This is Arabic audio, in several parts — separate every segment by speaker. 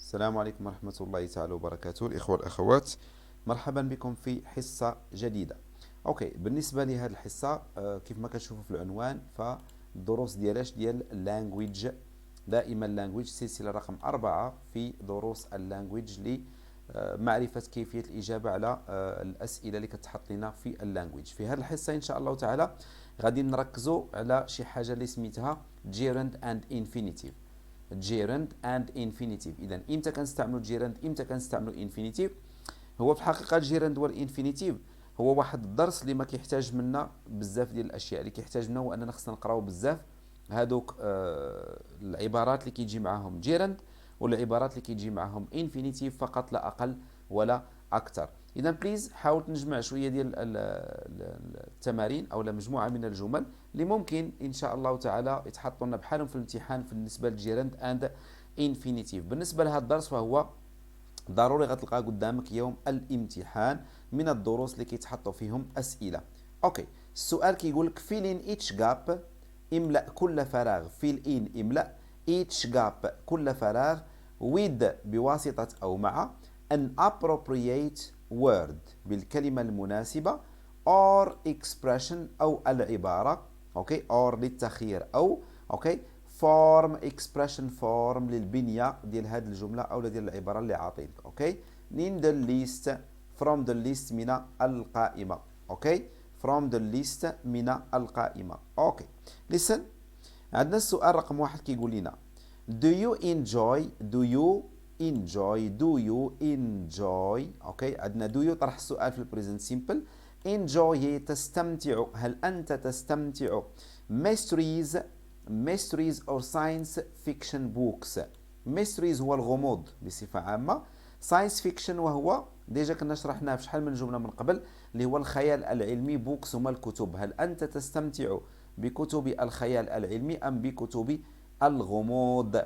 Speaker 1: السلام عليكم ورحمة الله تعالى وبركاته الإخوة والأخوات. مرحبا بكم في حصة جديدة. أوكي، بالنسبة لهذه الحصة كيف ما كتشوفوا في العنوان فالدروس ديال اللانجويج. دائما اللانجويج سلسلة رقم 4 في دروس اللانجويج لمعرفة كيفية الإجابة على الأسئلة اللي كتحط لنا في اللانجويج. في هذه الحصة إن شاء الله تعالى غادي نركزوا على شي حاجة اللي سميتها gerund and infinitive. gerund and infinitive. اذا امتى كنستعملوا gerund، امتى كنستعملوا infinitive؟ هو في الحقيقه الجيرند والانفينيتيف هو واحد الدرس اللي ما كيحتاج منا بزاف ديال الاشياء. اللي كيحتاج منا هو اننا خصنا نقراو بزاف هادوك العبارات اللي كيجي معاهم جيرند والعبارات اللي كيجي معاهم انفينيتيف، فقط لا اقل ولا اكثر. اذا بليز حاول نجمع شويه ديال التمارين او مجموعه من الجمل اللي ممكن ان شاء الله تعالى يتحطوا لنا بحالهم في الامتحان بالنسبه للجيرند اند انفينيتيف. بالنسبه لهذا الدرس فهو ضروري غتلقى قدامك يوم الامتحان من الدروس اللي كيتحطوا فيهم اسئله. اوكي، السؤال كيقول لك fill in each gap، املأ كل فراغ. fill in املأ each gap كل فراغ with بواسطة او مع an appropriate word بالكلمة المناسبة or expression او العبارة. اوكي، or للتخيير او اوكي فورم اكسبريشن فورم للبنيه ديال هذه الجمله او ديال العباره اللي عاطينك. اوكي، in the list from the list من القائمه. اوكي، from the list من القائمه. اوكي، listen. عندنا السؤال رقم واحد كيقول لنا do you enjoy اوكي، عندنا do you طرح السؤال في البريزنت سيمبل. enjoy هي تستمتع، هل انت تستمتع mysteries or science fiction books. mysteries هو الغموض بصفة عامة. science fiction وهو ديجا كنا شرحناه في شحال من جملة من قبل اللي هو الخيال العلمي. بوكس هما الكتب. هل أنت تستمتع بكتب الخيال العلمي أم بكتب الغموض؟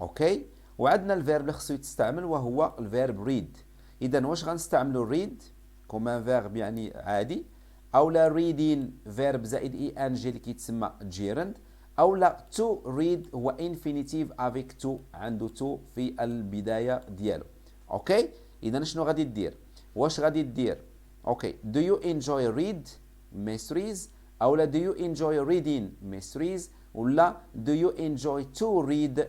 Speaker 1: أوكي، وعندنا الفيرب اللي خصو يتستعمل وهو الفيرب read. إذا واش غنستعملو read كومان فيرب يعني عادي، أو لا reading فيرب زائد اي ان جي اللي كيتسمى gerund، او لا to read هو infinitive avec to، عنده to في البدايه ديالو. اوكي، اذا شنو غادي دير؟ واش غادي دير؟ اوكي، do you enjoy read mysteries، او لا do you enjoy reading mysteries، ولا do you enjoy to read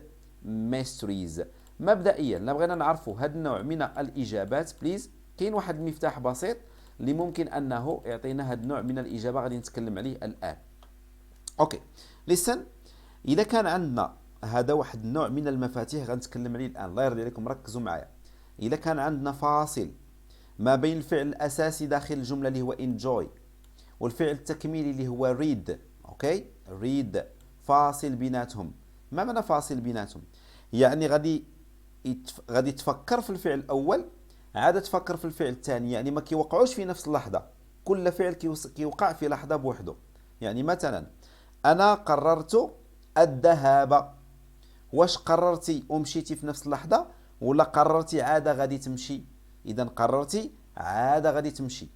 Speaker 1: mysteries. مبدئيا لا بغينا نعرفوا هذا النوع من الاجابات بليز كاين واحد المفتاح بسيط اللي ممكن انه يعطينا هذا النوع من الاجابه غادي نتكلم عليه الان. اوكي، لسن. اذا كان عندنا هذا واحد النوع من المفاتيح غنتكلم عليه الان، الله يرضي عليكم ركزوا معايا. اذا كان عندنا فاصل ما بين الفعل الاساسي داخل الجمله اللي هو enjoy والفعل التكميلي اللي هو read، اوكي read، فاصل بيناتهم. ما معنى فاصل بيناتهم؟ يعني غادي تفكر في الفعل الاول عاد تفكر في الفعل الثاني، يعني ما كيوقعوش في نفس اللحظه، كل فعل كيوقع في لحظه بوحده. يعني مثلا انا قررت الذهاب، واش قررتي ومشيتي في نفس اللحظه ولا قررتي عاده غادي تمشي؟ اذا قررتي عاده غادي تمشي.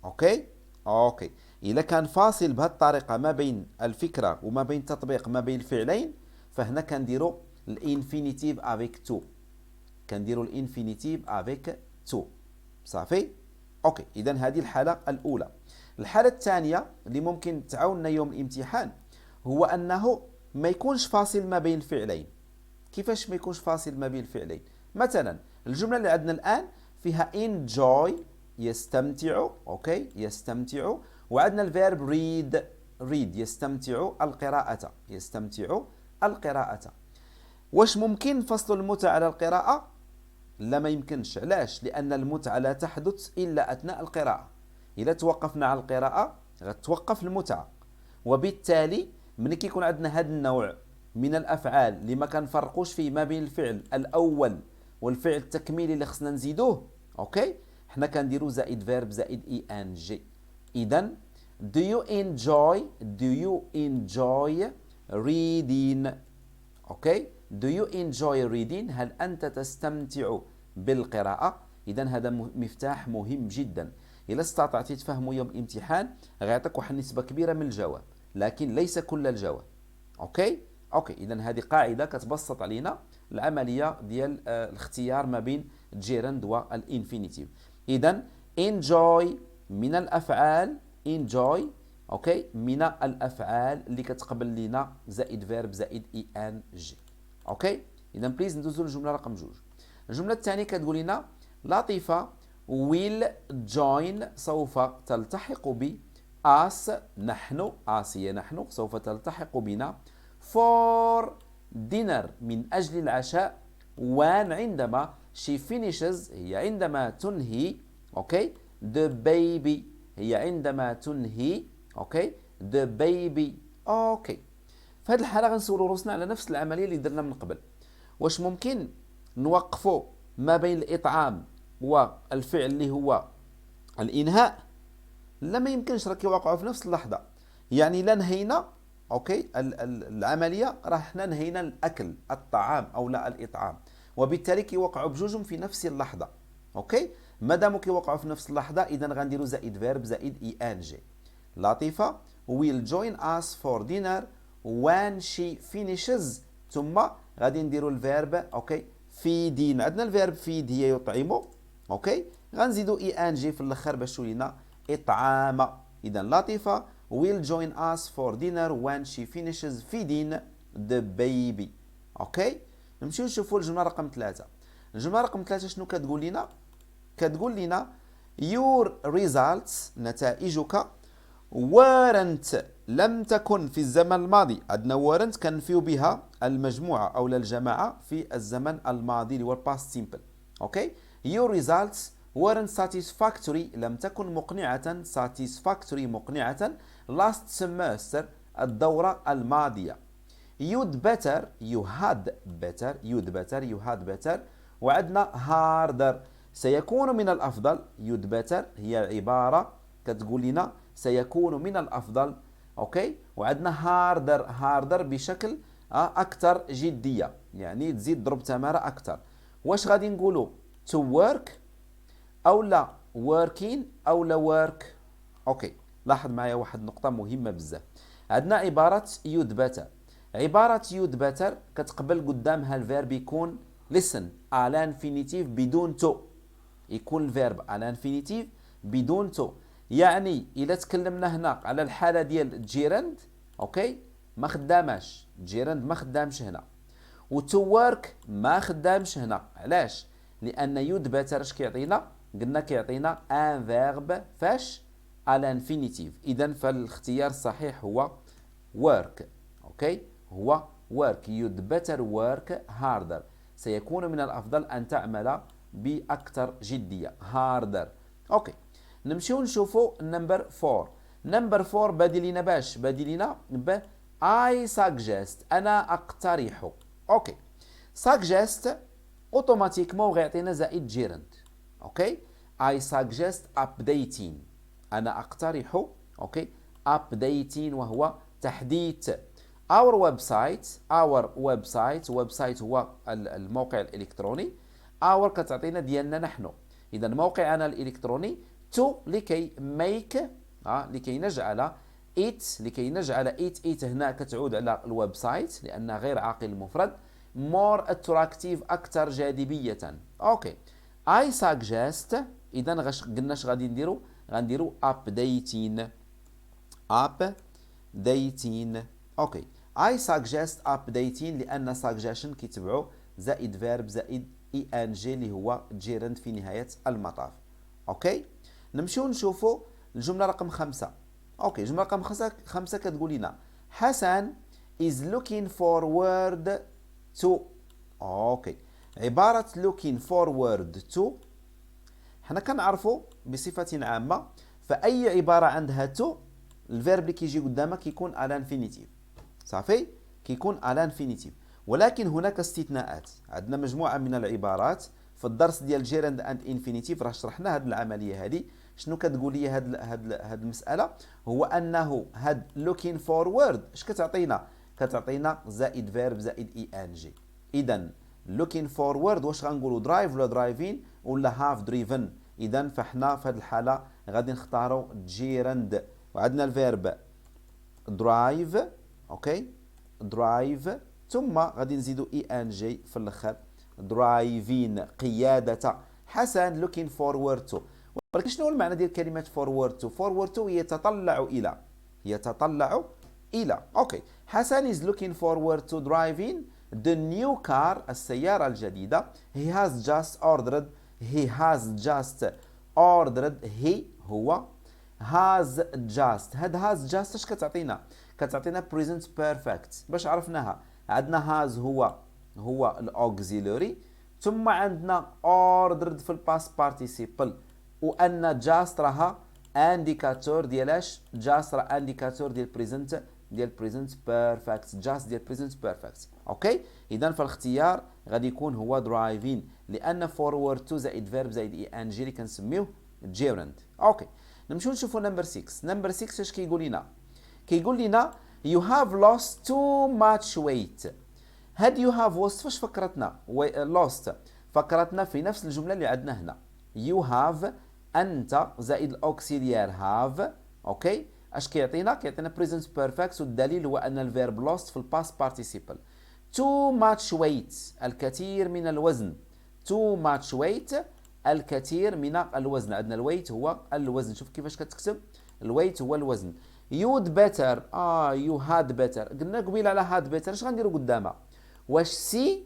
Speaker 1: اوكي اوكي، اذا كان فاصل بهذه الطريقه ما بين الفكره وما بين تطبيق ما بين الفعلين فهنا كنديروا الانفينيتيف افيك تو، كنديروا الانفينيتيف افيك تو. صافي. اوكي، اذا هذه الحاله الاولى. الحاله الثانيه اللي ممكن تعاوننا يوم الامتحان هو انه ما يكونش فاصل ما بين الفعلين. كيفاش ما يكونش فاصل ما بين الفعلين؟ مثلا الجمله اللي عندنا الان فيها enjoy يستمتع، اوكي يستمتع، وعندنا الفيرب read يستمتع القراءة، يستمتع القراءة. واش ممكن نفصلوا المتعة على القراءة؟ لا ما يمكنش. علاش؟ لأن المتعة لا تحدث إلا أثناء القراءة. إذا توقفنا على القراءة غتوقف المتعة، وبالتالي ملي كيكون عندنا هذا النوع من الافعال اللي ما كنفرقوش فيه ما بين الفعل الاول والفعل التكميلي اللي خصنا نزيدوه، اوكي حنا كنديروا زائد فيرب زائد اي ان جي. اذا do you enjoy reading؟ اوكي do you enjoy reading، هل انت تستمتع بالقراءة؟ اذا هذا مفتاح مهم جدا. الا استطعتي تفهموا يوم امتحان غيعطيك واحد النسبة كبيرة من الجواب، لكن ليس كل الجواب. اوكي اذا هذه قاعده كتبسط علينا العمليه ديال الاختيار ما بين جيرند والانفينيتيف. اذا enjoy من الافعال enjoy اوكي من الافعال اللي كتقبل لينا زائد فيرب زائد اي ان جي. اوكي اذا بليز ندوزو للجمله رقم 2. الجمله الثانيه كتقول لنا لطيفه will join سوف تلتحق ب us نحن us هي نحن سوف تلتحق بنا for dinner من أجل العشاء when عندما she finishes هي عندما تنهي اوكي the baby هي عندما تنهي اوكي the baby. اوكي في هذه الحاله غنسولو روسنا على نفس العمليه اللي درنا من قبل. واش ممكن نوقفوا ما بين الاطعام والفعل اللي هو الانهاء؟ لا ما يمكنش، راه كيوقعوا في نفس اللحظه. يعني لا نهينا اوكي العمليه، راه حنا نهينا الاكل الطعام او لا الاطعام، وبالتالي كيوقعوا بجوجهم في نفس اللحظه. اوكي مادام كيوقعوا في نفس اللحظه اذا غنديروا زائد فيرب زائد اي ان جي. لطيفه will join us for dinner when she finishes ثم غادي نديروا الفيرب اوكي feeding. عندنا الفيرب feed هي يطعم اوكي غنزيدوا اي ان جي في الاخر باش تولينا اطعام. اذا لطيفه will join us for dinner when she finishes feeding the baby. اوكي نمشيو نشوفوا الجمله رقم 3. الجمله رقم 3 شنو كتقول لنا؟ كتقول لنا your results نتائجك weren't لم تكن في الزمن الماضي. عندنا weren't كنفيو بها المجموعه او الجماعه في الزمن الماضي اللي هو past simple. اوكي your results weren't satisfactory لم تكن مقنعه satisfactory مقنعه last semester الدورة الماضية. you'd better you had better you'd better you had better وعندنا harder سيكون من الأفضل. you'd better هي العبارة كتقول لنا سيكون من الأفضل أوكي وعندنا harder بشكل أكثر جدية يعني تزيد ضرب تمارة أكثر. واش غادي نقولوا to work أو لا working أو لا work؟ أوكي لاحظ معايا واحد النقطة مهمة بزاف. عندنا عبارة you'd better. عبارة you'd better كتقبل قدامها الفيرب يكون listen على انفينيتيف بدون تو. يكون الفيرب على انفينيتيف بدون تو. يعني إلا تكلمنا هنا على الحالة ديال جيرند أوكي ما خداماش جيرند ما خدامش هنا و to work ما خدامش هنا. علاش؟ لأن you'd better اش كيعطينا؟ قلنا كيعطينا ان فيرب فاش على انفينيتيف. اذا فالاختيار الصحيح هو work. اوكي هو work. you'd better work harder سيكون من الافضل ان تعمل باكثر جديه harder. اوكي نمشيو نشوفوا نمبر 4. نمبر 4 بادي لينا باش بادي لينا ب I suggest انا اقترح. اوكي suggest اوتوماتيكمون غيعطينا زائد جيرند. اوكي I suggest updating أنا أقترح أوكي updating وهو تحديث our website هو الموقع الإلكتروني. our كتعطينا ديالنا نحن. إذا موقعنا الإلكتروني to لكي make لكي نجعل it هنا كتعود على الويب سايت لأنها غير عاقل المفرد more attractive أكثر جاذبية. أوكي I suggest إذا قلنا اش غادي نديرو؟ غنديرو updating. اوكي I suggest updating لأن suggestion كيتبعو زائد فيرب زائد اي ان جي اللي هو جيرند في نهاية المطاف. اوكي نمشيو نشوفو الجملة رقم 5. اوكي الجملة رقم 5 كتقول لنا حسن is looking forward to. اوكي عبارة looking forward to حنا كنعرفوا بصفة عامة فأي عبارة عندها تو الفيرب اللي كيجي قدامها كيكون على انفينيتيف صافي كيكون على انفينيتيف. ولكن هناك استثناءات. عندنا مجموعة من العبارات في الدرس ديال جيرند اند انفينيتيف راه شرحنا هذه العملية هذه. شنو كتقول لي هاد المسألة؟ هو أنه هاد looking forward اش كتعطينا؟ كتعطينا زائد فيرب زائد اي ان جي. إذا looking forward واش غنقولوا درايف ولا درايفين ولا هاف دريفن؟ اذا فاحنا في هذه الحاله غادي نختاروا جيرند وعندنا الفيرب درايف. اوكي درايف ثم غادي نزيدو ان جي في الاخر. درايفين قيادة. حسن looking forward to. ولكن شنو هو المعنى ديال كلمة forward to؟ forward to يتطلع إلى، يتطلع إلى. أوكي. حسن is looking forward to driving the new car، السيارة الجديدة. he has just ordered. he has just ordered. he هو has just. هاد has just اش كتعطينا؟ كتعطينا present perfect. باش عرفناها عندنا has هو الاوكسيلوري، ثم عندنا ordered في الباست بارتيسيبل، وان جاست راها انديكاتور ديال اش؟ جاست راه انديكاتور ديال بريزنت بيرفكت. جاست ديال بريزنت بيرفكت. اوكي. اذا فالاختيار غادي يكون هو درايفين، لان فورورد تو زائد فيرب زائد اي ان جي اللي كنسميوه جيرند. اوكي. نمشيو نشوفوا نمبر 6. نمبر 6 اش كيقول لنا؟ كيقول لنا you have lost too much weight. هاد you have lost فاش فكرتنا؟ lost فكرتنا في نفس الجملة اللي عندنا هنا. you have أنت زائد الأوكسيليار have. أوكي. اش كيعطينا؟ كيعطينا present perfect، والدليل هو أن الفيرب lost في الباست participle. too much weight الكثير من الوزن. too much weight الكثير من الوزن. عندنا الويت هو الوزن. شوف كيفاش كتكتب الويت هو الوزن. you'd better you had better. قلنا قبيل على had better اش غنديروا قدامها؟ واش سي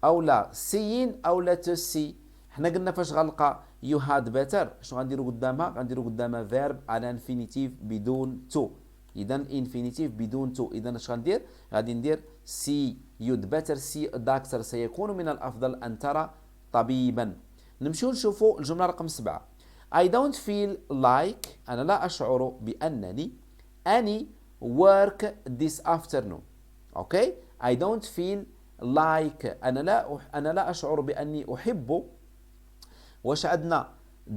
Speaker 1: او لا سيين او لا تسي؟ حنا قلنا فاش غنلقى you had better شنو غنديروا قدامها؟ غنديروا قدامها فيرب على انفينيتيف بدون تو. اذا انفينيتيف بدون تو. اذا اش غندير؟ غادي ندير سي you'd better see a doctor. سيكون من الافضل ان ترى طبيبا. نمشيو نشوفوا الجمله رقم 7. I don't feel like انا لا اشعر بانني any work this afternoon. اوكي. I don't feel like انا لا اشعر باني احب. واش عندنا؟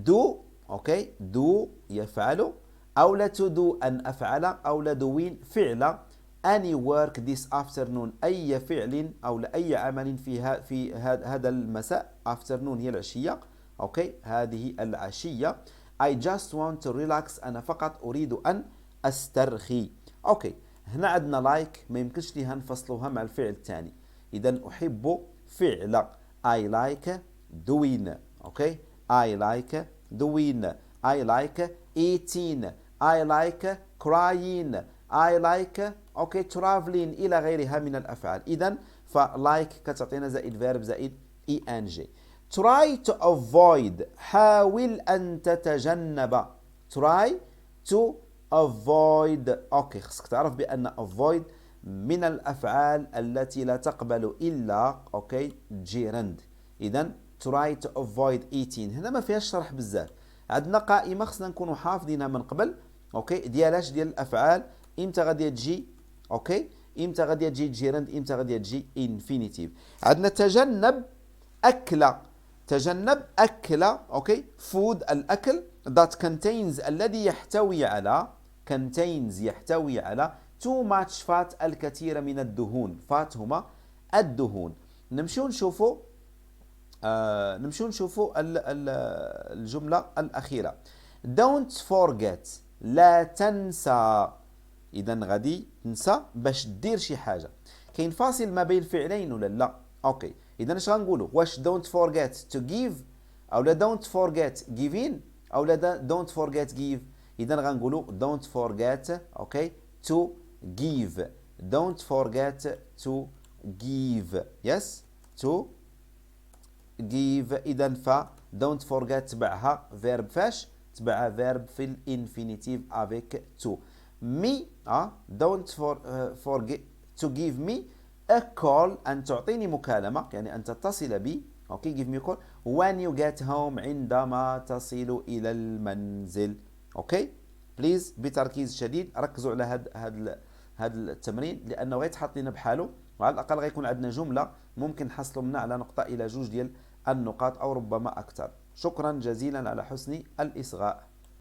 Speaker 1: do. اوكي. do يفعل، او لا to do ان افعل، او لا doing فعل. any work this afternoon اي فعل او لاي عمل في هذا المساء. afternoon هي العشيه. اوكي. هذه العشيه. I just want to relax انا فقط اريد ان استرخي. اوكي. هنا عندنا لايك ما يمكنش ليها نفصلوها مع الفعل الثاني. اذا احب فعل I like doing. اوكي. I like doing. I like eating. I like crying. I like اوكي traveling الى غيرها من الافعال. اذا فلايك كتعطينا زائد فيرب زائد اي ان جي. try to avoid حاول ان تتجنب. try to avoid. اوكي. خصك تعرف بان avoid من الافعال التي لا تقبل الا اوكي جيرند. اذا try to avoid eating هنا ما فيهاش شرح بزاف. عندنا قائمه خصنا نكونوا حافظينها من قبل. اوكي. ديالاش ديال الافعال امتى غادي تجي. اوكي. امتى غادي تجي جيرند، امتى غادي تجي انفينيتيف. عندنا تجنب اكل. تجنب اكل. اوكي. فود الاكل. that contains الذي يحتوي على contains يحتوي على too much fat الكثير من الدهون. fat هما الدهون. نمشيو نشوفوا الجملة الأخيرة. don't forget لا تنسى. إذا غادي تنسى باش دير شي حاجة. كاين فاصل ما بين الفعلين ولا لا؟ أوكي. إذا اش غنقولوا؟ واش don't forget to give أو لا don't forget giving أو لا don't forget give؟ إذا غنقولوا don't forget أوكي to give. don't forget to give. yes to give. إذا ف don't forget تبعها verb فاش؟ تبعها verb في الانفينيتيف avec to. me don't forget to give me a call أن تعطيني مكالمة يعني أن تتصل بي. اوكي. give me a call when you get home عندما تصل إلى المنزل. اوكي. بليز بتركيز شديد ركزوا على هذا التمرين لأنه غيتحط لنا بحاله، وعلى الأقل غيكون عندنا جملة ممكن نحصلوا منها على نقطة إلى جوج ديال النقاط أو ربما أكثر. شكرا جزيلا على حسن الإصغاء.